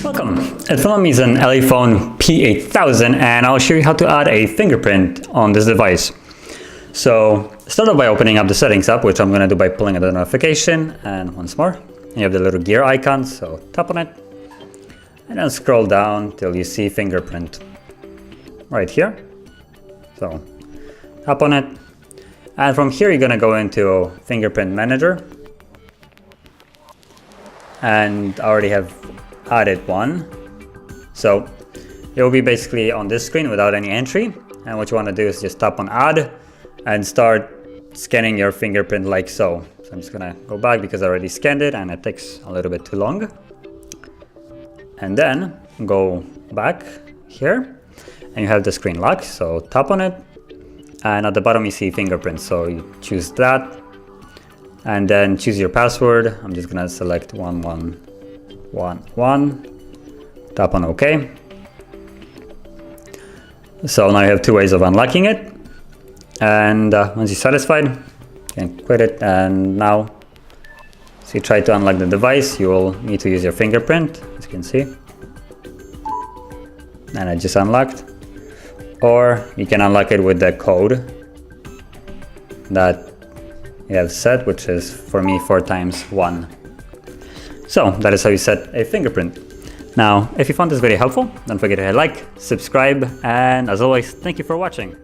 Welcome! At front of me is an ELEPHONE P8000 and I'll show you how to add a fingerprint on this device. So start off by opening up the settings app, which I'm going to do by pulling out the notification, and once more you have the little gear icon, so tap on it and then scroll down till you see fingerprint right here. So tap on it, and from here you're going to go into fingerprint manager, and I already have added one. So it will be basically on this screen without any entry, and what you want to do is just tap on add and start scanning your fingerprint like so. So I'm just gonna go back because I already scanned it and it takes a little bit too long. And then go back here and you have the screen lock, so tap on it, and at the bottom you see fingerprint, so you choose that and then choose your password. I'm just gonna select 1111, tap on OK. So now you have two ways of unlocking it, and once you're satisfied you can quit it. And now as you try to unlock the device, you will need to use your fingerprint, as you can see, and I just unlocked. Or you can unlock it with the code that you have set, which is for me 4x1. So that is how you set a fingerprint. Now, if you found this video helpful, don't forget to hit like, subscribe, and as always, thank you for watching.